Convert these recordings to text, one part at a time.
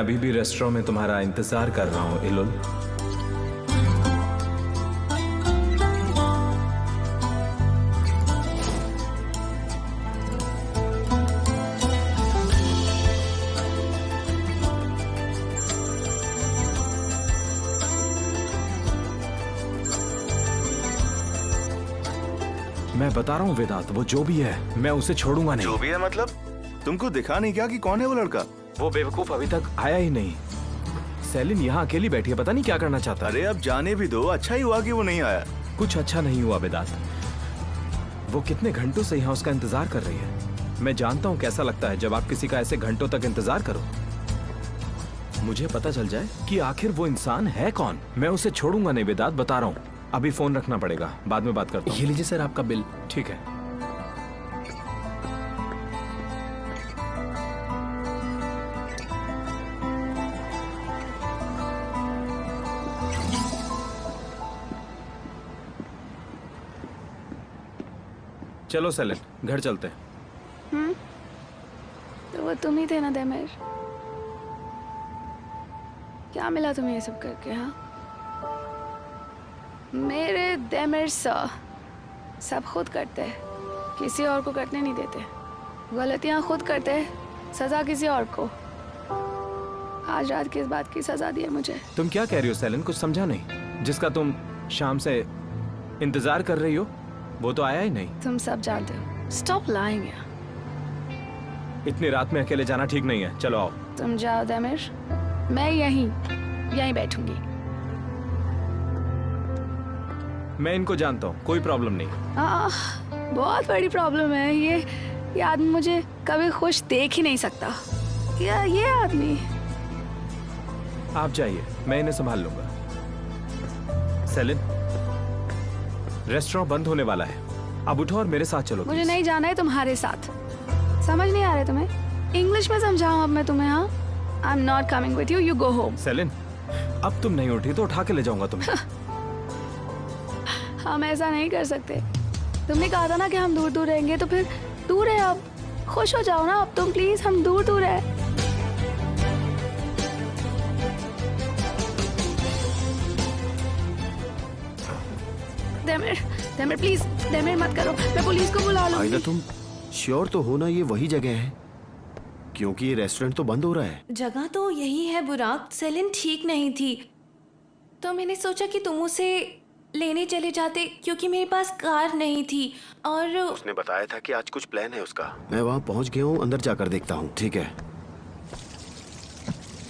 अभी भी रेस्टोरेंट में तुम्हारा इंतजार कर रहा हूँ इलुल। मैं बता रहा हूँ वेदांत, वो जो भी है मैं उसे छोड़ूंगा नहीं। जो भी है मतलब? तुमको दिखा नहीं क्या कि कौन है वो लड़का? वो बेवकूफ अभी तक आया ही नहीं। सेलिन यहाँ अकेली बैठी है, पता नहीं क्या करना चाहता है। अरे अब जाने भी दो, अच्छा ही हुआ कि वो नहीं आया। कुछ अच्छा नहीं हुआ वेदांत, वो कितने घंटों से यहाँ उसका इंतजार कर रही है। मैं जानता हूँ कैसा लगता है जब आप किसी का ऐसे घंटों तक इंतजार करो। मुझे पता चल जाए कि आखिर वो इंसान है कौन। मैं उसे छोड़ूंगा नहीं वेदांत, बता रहा हूँ। अभी फोन रखना पड़ेगा, बाद में बात करता हूँ। ये लीजिए सर आपका बिल। ठीक है। चलो सेलिन, घर चलते हैं। तो वो तुम ही थे ना देमेर? क्या मिला तुम्हें ये सब करके? हाँ, मेरे देमेर सर सब खुद करते हैं, किसी और को करने नहीं देते। गलतियां खुद करते हैं, सजा किसी और को। आज रात की इस बात की सजा दी है मुझे। तुम क्या कह रही हो सेलिन? कुछ समझा नहीं। जिसका तुम शाम से इंतजार कर रही हो वो तो आया ही नहीं। तुम सब जानते हो। स्टॉप लाइंग यार। इतनी रात में अकेले जाना ठीक नहीं है, चलो आओ। तुम जाओ देमेर, मैं यहीं बैठूंगी। मैं इनको जानता हूँ, कोई प्रॉब्लम नहीं। बहुत बड़ी प्रॉब्लम है। ये आदमी मुझे कभी खुश देख ही नहीं सकता। ये आदमी। आप जाइए, मैं इन्हें संभाल लूंगा। सेलिन, रेस्टोरेंट बंद होने वाला है, अब उठो और मेरे साथ चलो। मुझे नहीं जाना है तुम्हारे साथ। समझ नहीं आ रहा तुम्हें? इंग्लिश में समझाऊं अब मैं तुम्हें? हाँ, I am not coming with you, you go home. Celine, अब तुम नहीं उठी तो उठा के ले जाऊंगा तुम्हें। हम ऐसा नहीं कर सकते। तुमने कहा था ना कि हम दूर दूर रहेंगे, तो फिर दूर है। अब खुश हो जाओ ना अब तुम, प्लीज। हम दूर दूर है। देमेर प्लीज, देमेर मत करो, मैं पुलिस को बुला लूंगी। आइदा तुम श्योर तो हो ना ये वही जगह है? क्योंकि ये रेस्टोरेंट तो बंद हो रहा है। जगह तो यही है बुराक। सेलिन ठीक नहीं थी तो मैंने सोचा कि तुम उसे लेने चले जाते, क्योंकि मेरे पास कार नहीं थी। और उसने बताया था कि आज कुछ प्लान है उसका। मैं वहाँ पहुँच गया हूँ, अंदर जाकर देखता हूँ। ठीक है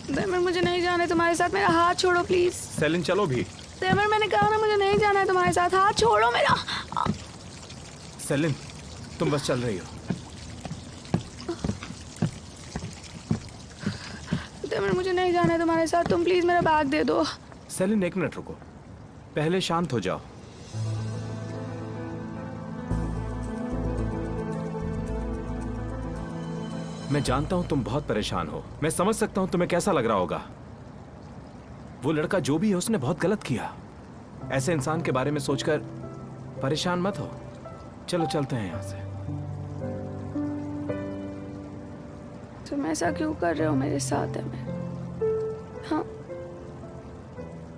देमेर, मुझे नहीं जाना है तुम्हारे साथ। मेरा हाथ छोड़ो प्लीज। सेलिन चलो भी। देमेर, मैंने कहा ना मुझे नहीं जाना है तुम्हारे साथ। हाथ छोड़ो मेरा। सेलिन, तुम बस चल रही हो। देमेर, मुझे नहीं जाना है तुम्हारे साथ। तुम प्लीज मेरा बैग दे दो। सेलिन एक मिनट रुको, पहले शांत हो जाओ। मैं जानता हूं तुम बहुत परेशान हो। मैं समझ सकता हूं तुम्हें कैसा लग रहा होगा। वो लड़का जो भी है उसने बहुत गलत किया। ऐसे इंसान के बारे में सोचकर परेशान मत हो। चलो चलते हैं यहां से। तुम ऐसा क्यों कर रहे हो मेरे साथ? है मैं, हाँ,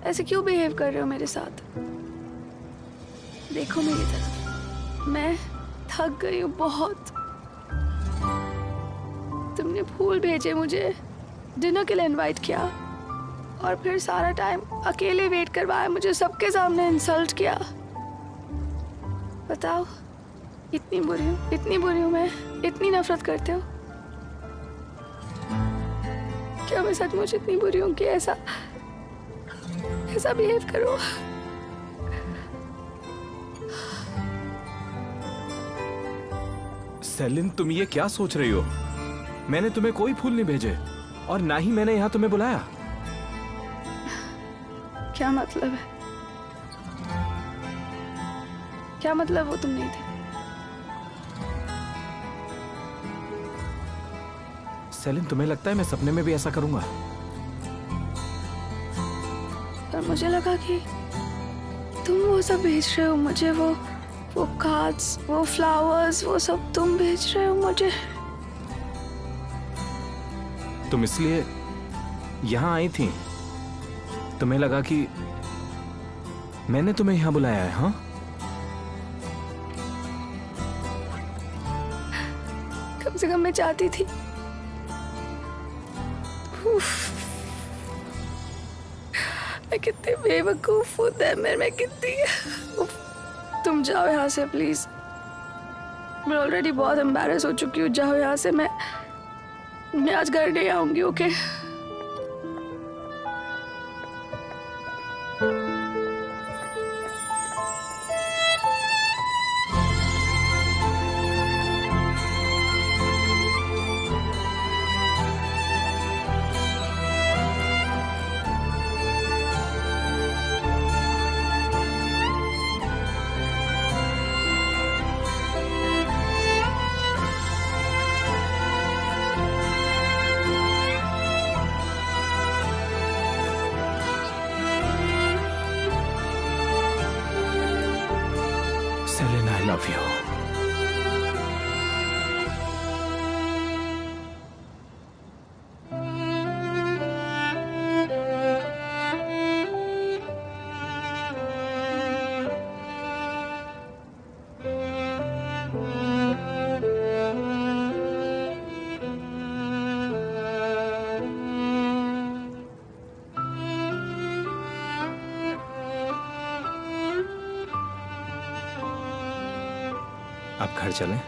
ऐसे क्यों बिहेव कर रहे हो मेरे साथ? देखो मेरी तरफ, मैं थक गई हूँ बहुत। तुमने फूल भेजे मुझे, डिनर के लिए इनवाइट किया, और फिर सारा टाइम अकेले वेट करवाया मुझे, सबके सामने इंसल्ट किया। बताओ, इतनी बुरी हूँ मैं? इतनी नफरत करते हो? क्या मैं सचमुच इतनी बुरी हूँ कि ऐसा बिहेव करो? सेलिन, तुम ये क्या सोच रही हो? मैंने तुम्हें कोई फूल नहीं भेजे, और ना ही मैंने यहाँ तुम्हें बुलाया। क्या मतलब है? क्या मतलब वो तुम नहीं थे? सेलिन, तुम्हें लगता है मैं सपने में भी ऐसा करूंगा? पर मुझे लगा कि तुम वो सब भेज रहे हो मुझे, वो कार्ड्स, वो फ्लावर्स, वो सब तुम भेज रहे हो मुझे। तुम इसलिए यहाँ आई थी, तुम्हें लगा कि मैंने तुम्हें यहाँ बुलाया है? हाँ, कम से कम मैं चाहती थी। उफ, मैं कितनी बेवकूफ हूँ तैमूर, मैं कितनी। उफ, तुम जाओ यहाँ से प्लीज। मैं ऑलरेडी बहुत एम्बैरेस हो चुकी हूँ। जाओ यहाँ से। मैं आज घर नहीं आऊंगी। Okay? Celine, I love you. अब घर चलें?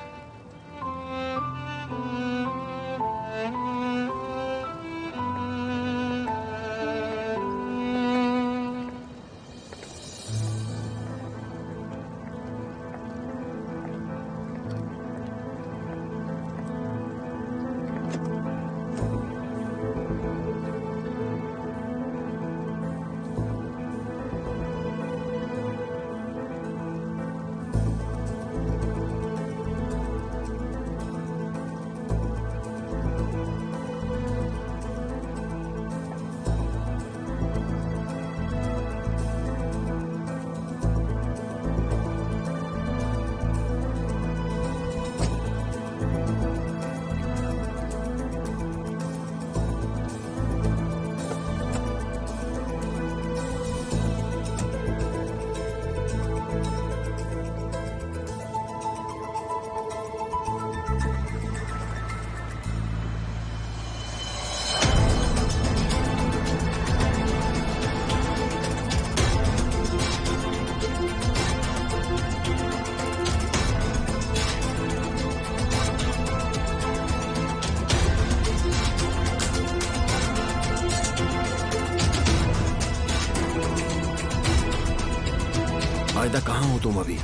आयदा, कहाँ हो तुम अभी?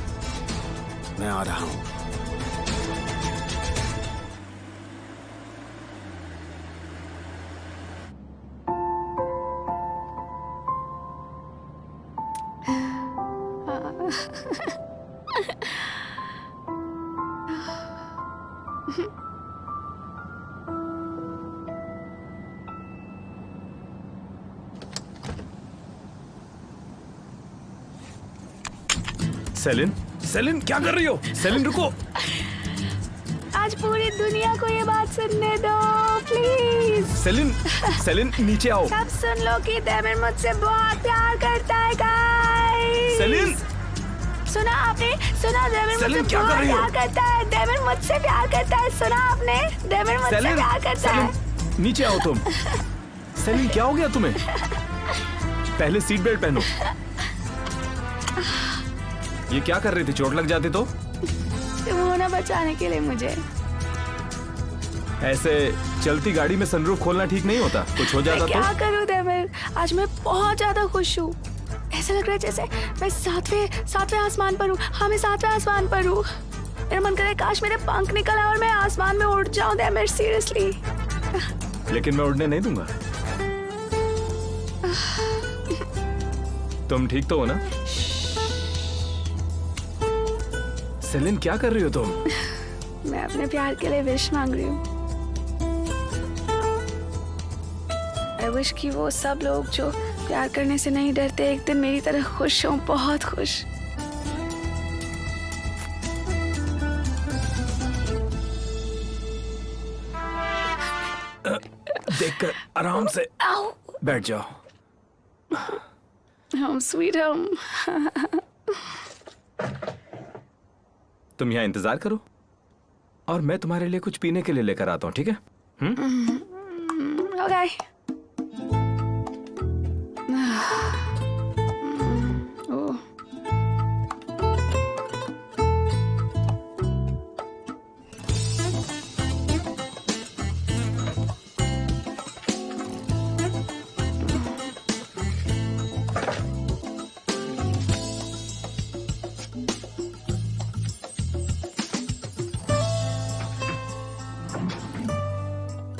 मैं आ रहा हूं। सेलिन, सेलिन क्या कर रही हो? सेलिन रुको। आज पूरी दुनिया को ये बात सुनने दो प्लीज। सेलिन, सेलिन नीचे आओ। सब सुन लो कि तैमूर मुझसे बहुत प्यार करता है गाइस। सेलिन, सुना आपने? सुना? तैमूर सेलिन, मुझसे क्या कर बहुत रही हो? प्यार करता है। तैमूर मुझसे प्यार करता है। सुना आपने? तैमूर मुझसे सेलिन, प्यार करता है। सेलिन नीचे आओ तुम। सेलिन क्या हो गया तुम्हें? पहले सीट बेल्ट पहनो। ये क्या कर रही थी? चोट लग जाती तो? तुम हो ना बचाने के लिए मुझे। ऐसे चलती गाड़ी में सनरूफ खोलना ठीक नहीं होता। कुछ हो जाता मैं क्या तो? करूं तैमूर? आज मैं बहुत ज्यादा खुश हूँ। ऐसा लग रहा है जैसे मैं सातवें आसमान पर हूँ। हाँ, मैं सातवें आसमान पर हूँ। मेरा मन कर रहा है काश मेरे पंख निकल आए और मैं आसमान में उड़ जाऊं तैमूर, सीरियसली। लेकिन मैं उड़ने नहीं दूंगा। तुम ठीक तो हो ना? सेलिन क्या कर रही हो तुम? मैं अपने प्यार के लिए विश मांग रही हूँ। I wish कि वो सब लोग जो प्यार करने से नहीं डरते एक दिन मेरी तरह खुश हों, बहुत खुश। देखकर आराम से। आओ। बैठ जाओ। हम स्वीट हम। तुम यहाँ इंतजार करो और मैं तुम्हारे लिए कुछ पीने के लिए लेकर आता हूँ, ठीक है? ओके। ओह,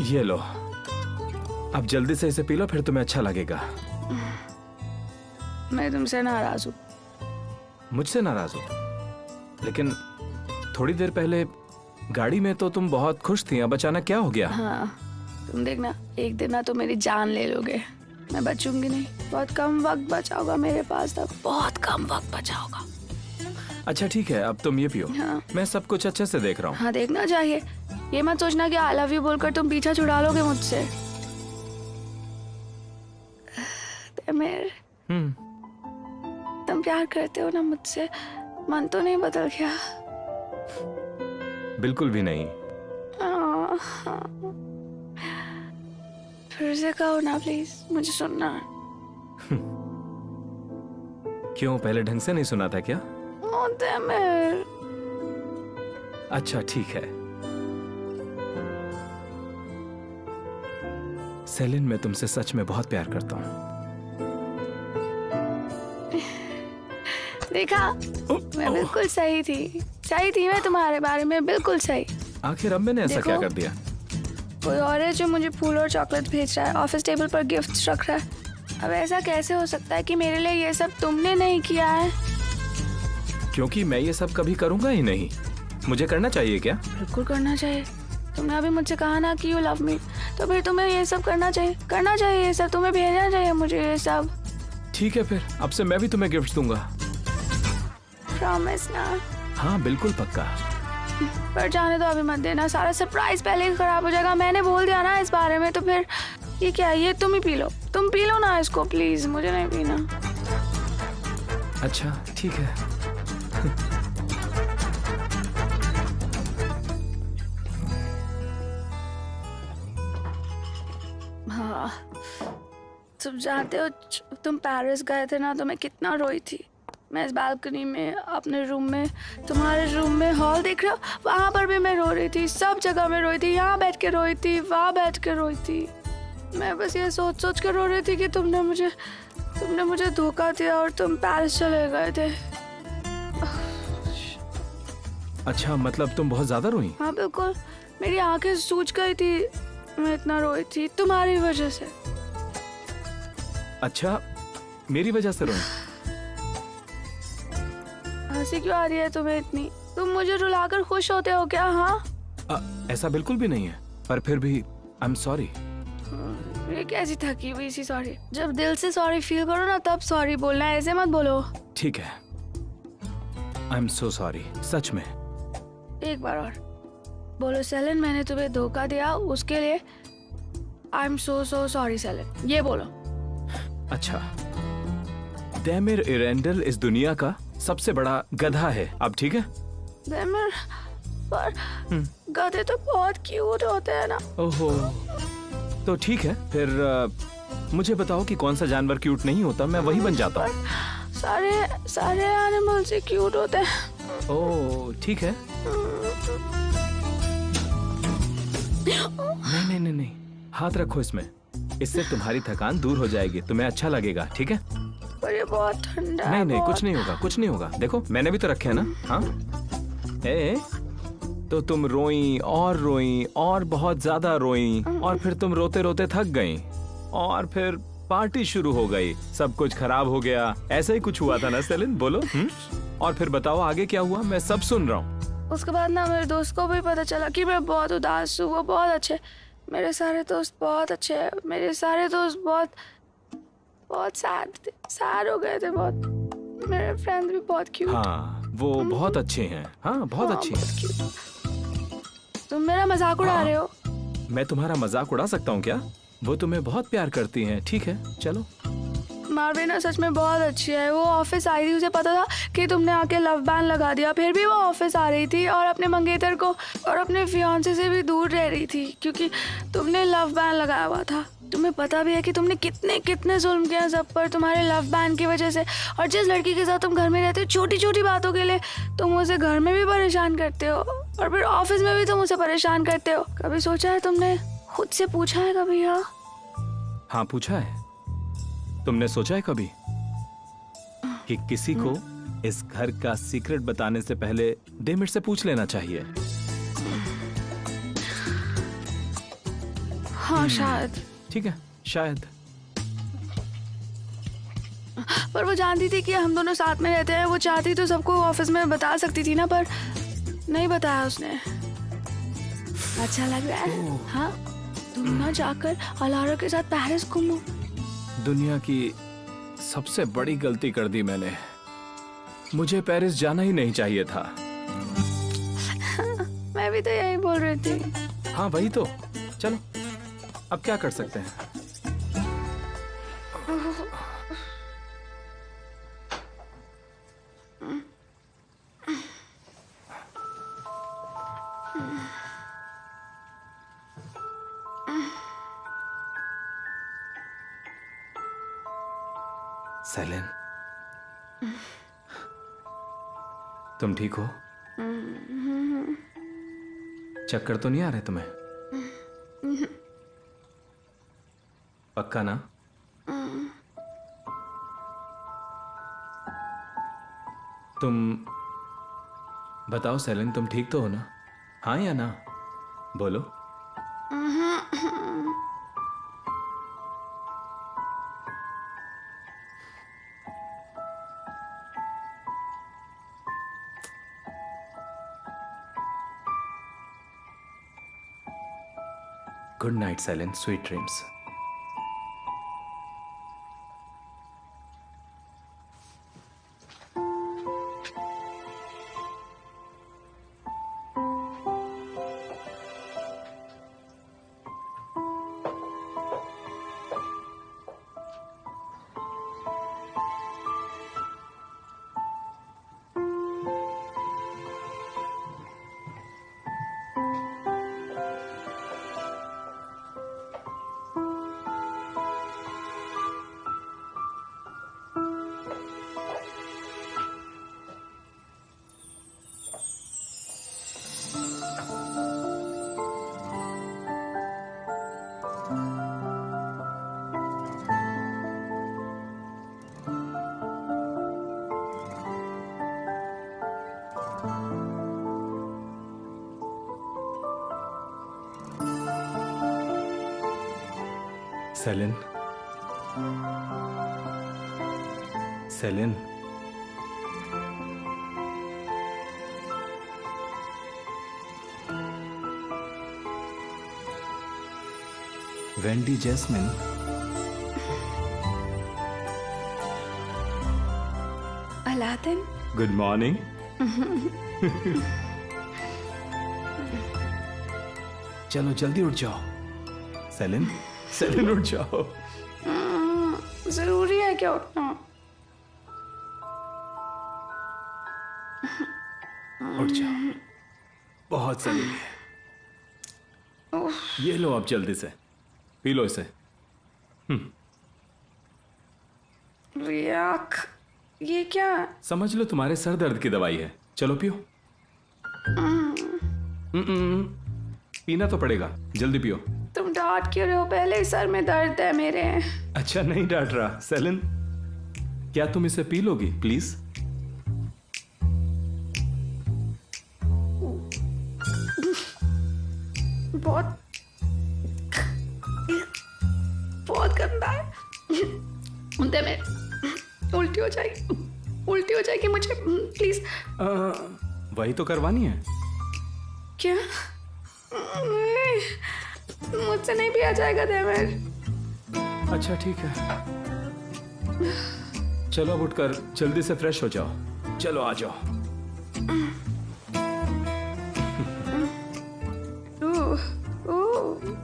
ये लो, अब जल्दी से इसे पी लो, फिर तुम्हें अच्छा लगेगा। मैं तुमसे नाराज हूँ। मुझसे नाराज हो? लेकिन थोड़ी देर पहले गाड़ी में तो तुम बहुत खुश थी, अब अचानक क्या हो गया? हाँ, तुम देखना, एक दिन ना तो मेरी जान ले लोगे। मैं बचूंगी नहीं। बहुत कम वक्त बचा होगा मेरे पास, तब बहुत कम वक्त बचा होगा। अच्छा ठीक है, अब तुम ये पियो। हाँ। मैं सब कुछ अच्छे से देख रहा हूँ। हाँ, देखना चाहिए। ये मत सोचना कि आई लव यू बोलकर तुम पीछा छुड़ा लोगे मुझसे। तैमेर, तुम प्यार करते हो ना मुझसे? मन तो नहीं बदल गया? बिल्कुल भी नहीं। हाँ। फिर से कहो ना प्लीज, मुझे सुनना है। क्यों, पहले ढंग से नहीं सुना था क्या? ओ तैमेर। अच्छा ठीक है। सेलिन, मैं तुमसे सच में बहुत प्यार करता हूँ। देखा, मैं बिल्कुल सही थी मैं तुम्हारे बारे में, बिल्कुल सही। आखिर अब मैंने ऐसा देखो। क्या कर दिया? कोई और है जो मुझे फूल और चॉकलेट भेज रहा है, ऑफिस टेबल पर गिफ्ट्स रख रहा है। अब ऐसा कैसे हो सकता है कि मेरे लिए ये सब तुमने नहीं किया है? क्योंकि मैं ये सब कभी करूंगा ही नहीं। मुझे करना चाहिए क्या? बिल्कुल करना चाहिए। तुमने अभी मुझसे कहा ना कि यू लव मी, तो फिर तुम्हें ये सब करना चाहिए ये सब तुम्हें भेजना चाहिए मुझे ये सब। ठीक है, फिर अब से मैं भी तुम्हें गिफ्ट दूंगा। प्रॉमिस ना? हाँ बिल्कुल पक्का। पर जाने तो अभी मत देना, सारा सरप्राइज पहले ही खराब हो जाएगा। मैंने बोल दिया ना इस बारे में, तो फिर ये क्या है? ये तुम ही पी लो, तुम पी लो ना इसको प्लीज, मुझे नहीं पीना। अच्छा ठीक है। हाँ, तुम जानते हो तुम पेरिस गए थे ना, तो मैं कितना रोई थी। मैं इस बालकनी में अपने रूम में, तुम्हारे रूम में हॉल देख रहे हो, वहां पर भी मैं रो रही थी। सब जगह में रोई थी, यहाँ बैठ के रोई थी, वहां बैठ के रोई थी। मैं बस ये सोच सोच कर रो रही थी कि तुमने मुझे धोखा दिया और तुम पेरिस चले गए थे। अच्छा, मतलब तुम बहुत ज्यादा रोई? हाँ बिल्कुल, मेरी आंखें सूज गई थी, मैं इतना रोई थी तुम्हारी वजह से। अच्छा, मेरी वजह से रोई? हंसी क्यों आ रही है तुम्हें इतनी? तुम मुझे रुलाकर खुश होते हो क्या? हाँ, ऐसा बिल्कुल भी नहीं है, पर फिर भी आई एम सॉरी। ये कैसी थकी हुई सी सॉरी? जब दिल से सॉरी फील करो ना तब सॉरी बोलना है, ऐसे मत बोलो। ठीक है, आई एम सो सॉरी, सच में। एक बार और बोलो, सेलिन मैंने तुम्हें धोखा दिया, उसके लिए I am so sorry Celine, ये बोलो। अच्छा, तैमिर इरेंडल इस दुनिया का सबसे बड़ा गधा है, अब ठीक है? तैमिर, पर गधे तो बहुत क्यूट होते हैं ना। ओहो, तो ठीक है फिर मुझे बताओ कि कौन सा जानवर क्यूट नहीं होता, मैं वही बन जाता हूँ। सारे एनिमल से क्यूट होते हैं। ओह ठीक है। नहीं, हाथ रखो इसमें, इससे तुम्हारी थकान दूर हो जाएगी, तुम्हें अच्छा लगेगा, ठीक है? पर ये बहुत ठंडा है। नहीं, बहुत। कुछ नहीं होगा। देखो मैंने भी तो रखे है ना। हाँ, तो तुम रोई और बहुत ज्यादा रोई, और फिर तुम रोते रोते थक गई, और फिर पार्टी शुरू हो गई, सब कुछ खराब हो गया। ऐसा ही कुछ हुआ था ना सेलिन? बोलो। और फिर बताओ आगे क्या हुआ, मैं सब सुन रहा हूँ। उसके बाद ना मेरे दोस्त को भी पता चला कि मैं बहुत उदास हूँ। वो बहुत अच्छे, मेरे सारे दोस्त बहुत अच्छे हैं। मेरे सारे दोस्त बहुत सैड हो गए थे बहुत। मेरे फ्रेंड भी बहुत क्यूट। हाँ, वो बहुत अच्छे हैं। हाँ, बहुत अच्छे हैं। cute। तुम मेरा मजाक उड़ा रहे हो? मैं तुम्हारा मजाक उड़ा सकता हूँ क्या? वो तुम्हें बहुत प्यार करती हैं, ठीक है चलो। मारवी ना सच में बहुत अच्छी है। वो ऑफिस आई थी, उसे पता था कि तुमने आके लव बैन लगा दिया, फिर भी वो ऑफिस आ रही थी और अपने मंगेतर को और अपने फियांसे से भी दूर रह रही थी क्योंकि तुमने लव बैन लगाया हुआ था। तुम्हें पता भी है कि तुमने कितने कितने जुल्म किया सब पर तुम्हारे लव बैन की वजह से। और जिस लड़की के साथ तुम घर में रहते हो, छोटी छोटी बातों के लिए तुम उसे घर में भी परेशान करते हो और फिर ऑफिस में भी तुम उसे परेशान करते हो। कभी सोचा है तुमने, खुद से पूछा है कभी? हाँ पूछा है। तुमने सोचा है कभी कि किसी को इस घर का सीक्रेट बताने से पहले 2 मिनट से पूछ लेना चाहिए? हाँ शायद। ठीक है शायद। पर वो जानती थी कि हम दोनों साथ में रहते हैं। वो चाहती तो सबको ऑफिस में बता सकती थी ना, पर नहीं बताया उसने। अच्छा लग रहा है? हाँ, तुम ना जाकर अलारा के साथ पेरिस घूमो। दुनिया की सबसे बड़ी गलती कर दी मैंने। मुझे पेरिस जाना ही नहीं चाहिए था। मैं भी तो यही बोल रही थी। हाँ वही तो। चलो अब क्या कर सकते हैं। सेलिन, तुम ठीक हो? चक्कर तो नहीं आ रहे तुम्हें? पक्का ना? तुम बताओ सेलिन, तुम ठीक तो हो ना? हाँ या ना? बोलो। Good night Celine, sweet dreams. Celine, Celine, Wendy Jasmine, Aladdin, good morning. चलो जल्दी उठ जाओ। सेलिन, सेलिन उठ जाओ। जरूरी है क्या उठना? उठ जाओ, बहुत जरूरी है। ये लो अब जल्दी से पी लो इसे। रियाक, ये क्या? समझ लो तुम्हारे सर दर्द की दवाई है। चलो पियो। पीना तो पड़ेगा, जल्दी पियो। तुम डांट क्यों रहे हो? पहले ही सर में दर्द है मेरे। अच्छा नहीं डांट रहा। सेलिन, क्या तुम इसे पी लोगी प्लीज? बहुत बहुत गंदा है। उनते में उल्टी हो जाएगी, उल्टी हो जाएगी मुझे। प्लीज। वही तो करवानी है। क्या? मुझसे नहीं पिया जाएगा देवर। अच्छा ठीक है, चलो अब उठकर जल्दी से फ्रेश हो जाओ। चलो आ जाओ।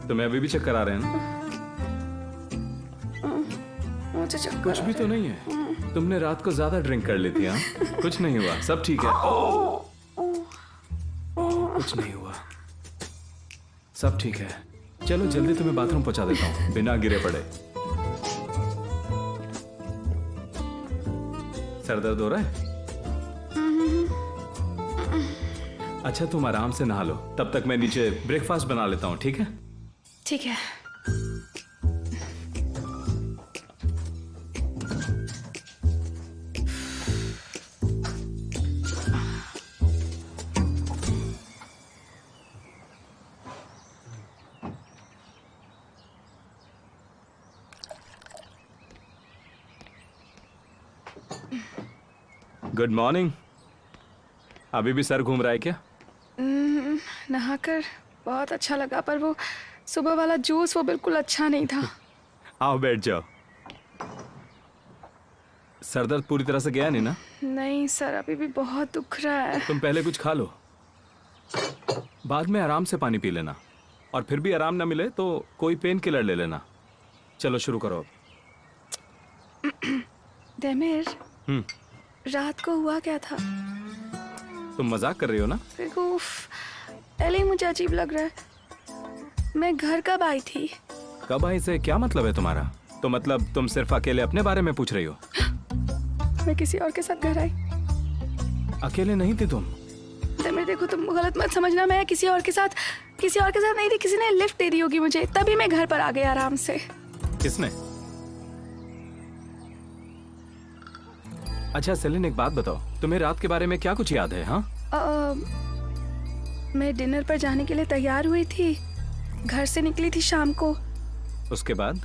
तुम्हें अभी भी चक्कर आ रहे हैं ना? मुझे चक्कर कुछ भी तो नहीं है। तुमने रात को ज्यादा ड्रिंक कर ली थी। हाँ, कुछ नहीं हुआ, सब ठीक है। कुछ नहीं हुआ, सब ठीक है। चलो जल्दी तुम्हें बाथरूम पहुंचा देता हूँ बिना गिरे पड़े। सर दर्द हो रहा है? अच्छा तुम आराम से नहा लो, तब तक मैं नीचे ब्रेकफास्ट बना लेता हूँ, ठीक है? ठीक है। Good morning. अभी भी सर घूम रहा है क्या? नहाकर बहुत अच्छा लगा, पर वो सुबह वाला जूस वो बिल्कुल अच्छा नहीं था। आओ बैठ जाओ। सर दर्द पूरी तरह से गया नहीं ना? नहीं सर, अभी भी बहुत दुख रहा है। तुम पहले कुछ खा लो, बाद में आराम से पानी पी लेना, और फिर भी आराम ना मिले तो कोई पेन किलर ले लेना। चलो शुरू करो अब। देमिर, रात को हुआ क्या था? तुम मजाक कर रही हो ना? उफ, पहले ही मुझे अजीब लग रहा है। मैं घर कब आई थी? कब आई से क्या मतलब है तुम्हारा? तो मतलब तुम सिर्फ अकेले अपने बारे में पूछ रही हो? मैं किसी और के साथ घर आई। अकेले नहीं थी तुम। देमिर देखो, तुम गलत मत समझना, मैं किसी और के साथ नहीं थी। किसी ने लिफ्ट दे दी होगी मुझे, तभी मैं घर पर आ गई आराम से। किसने? अच्छा सेलिन, एक बात बताओ, तुम्हें रात के बारे में क्या कुछ याद है? हाँ, मैं डिनर पर जाने के लिए तैयार हुई थी, घर से निकली थी शाम को। उसके बाद?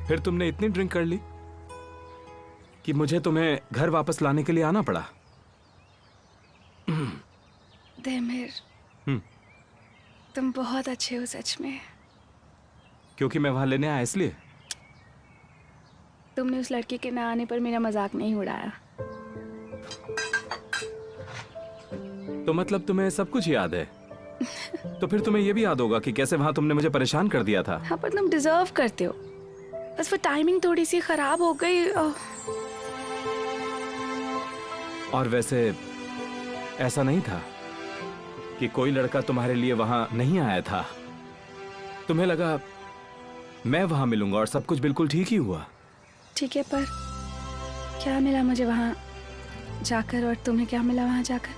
फिर तुमने इतनी ड्रिंक कर ली कि मुझे तुम्हें घर वापस लाने के लिए आना पड़ा। देमिर, तुम बहुत अच्छे हो सच में। क्योंकि मैं वहां लेने आया इसलिए? तुमने उस लड़के के न आने पर मेरा मजाक नहीं उड़ाया। तो मतलब तुम्हें सब कुछ याद है? तो फिर तुम्हें यह भी याद होगा कि कैसे वहां तुमने मुझे परेशान कर दिया था। हाँ, पर तुम डिजर्व करते हो, बस वो टाइमिंग थोड़ी सी खराब हो गई। और वैसे ऐसा नहीं था कि कोई लड़का तुम्हारे लिए वहां नहीं आया था। तुम्हें लगा मैं वहां मिलूंगा और सब कुछ बिल्कुल ठीक ही हुआ। ठीक है, पर क्या मिला मुझे वहां जाकर, और तुम्हें क्या मिला वहां जाकर?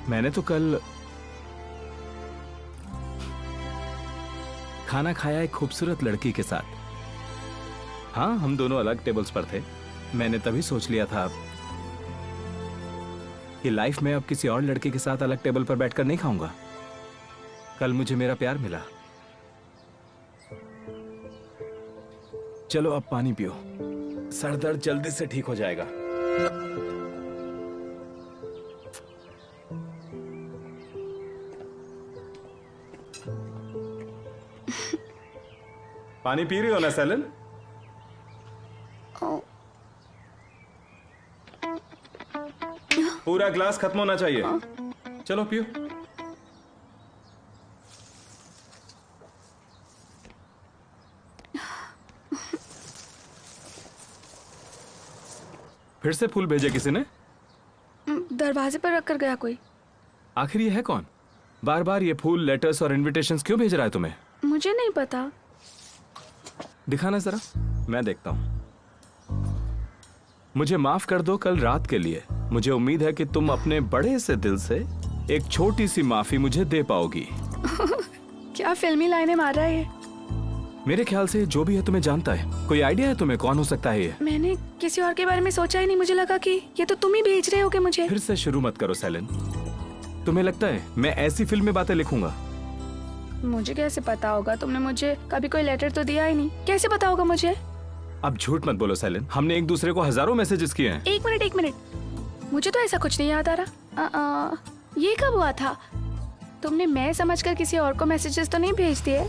मैंने तो कल खाना खाया एक खूबसूरत लड़की के साथ। हाँ, हम दोनों अलग टेबल्स पर थे। मैंने तभी सोच लिया था कि लाइफ में अब किसी और लड़के के साथ अलग टेबल पर बैठकर नहीं खाऊंगा। कल मुझे मेरा प्यार मिला। चलो अब पानी पियो, सर दर्द जल्दी से ठीक हो जाएगा। पानी पी रही हो ना सेलिन? पूरा ग्लास खत्म होना चाहिए। चलो पियो। फिर से फूल भेजे किसी ने? दरवाजे पर रख कर गया कोई। आखिर ये है कौन? बार बार ये फूल, लेटर्स और इनविटेशंस क्यों भेज रहा है तुम्हें? मुझे नहीं पता। दिखाना जरा, मैं देखता हूं। मुझे माफ कर दो कल रात के लिए। मुझे उम्मीद है कि तुम अपने बड़े से दिल से एक छोटी सी माफी मुझे दे पाओगी। क्या फिल्मी लाइनें मार रहा है ये? मेरे ख्याल से जो भी है तुम्हें जानता है। कोई आइडिया है तुम्हें कौन हो सकता है ये? मैंने किसी और के बारे में सोचा ही नहीं। मुझे लगा कि ये तो तुम ही भेज रहे होगे मुझे। फिर से शुरू मत करो सेलिन। तुम्हें लगता है मैं ऐसी फिल्म में बातें लिखूंगा? मुझे कैसे पता होगा? तुमने मुझे कभी कोई लेटर तो दिया ही नहीं, कैसे पता होगा मुझे? अब झूठ मत बोलो सेलिन, हमने एक दूसरे को हजारों मैसेजेस किए हैं। एक मिनट, मुझे तो ऐसा कुछ नहीं याद आ रहा। ये कब हुआ था? तुमने मैं समझकर किसी और को मैसेजेस तो नहीं भेज दिए?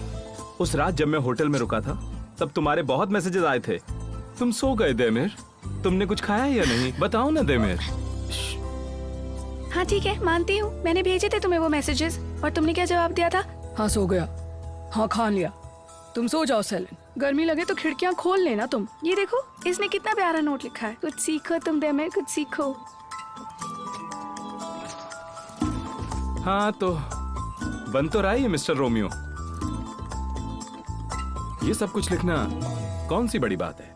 उस रात जब मैं होटल में रुका था तब तुम्हारे बहुत मैसेजेस आए थे। तुम सो गए देमिर। तुमने कुछ खाया या नहीं? बताओ ना देमिर। हाँ ठीक है, मानती हूँ, मैंने भेजे थे तुम्हें वो मैसेजेस और तुमने क्या जवाब दिया था? हाँ सो गया, हाँ खान लिया, तुम सो जाओ सेलिन। गर्मी लगे तो खिड़कियाँ खोल लेना तुम। ये देखो, इसने कितना प्यारा नोट लिखा है। कुछ सीखो तुम डेमेर, कुछ सीखो। हाँ तो बन तो रहा है ये मिस्टर रोमियो। ये सब कुछ लिखना कौन सी बड़ी बात है?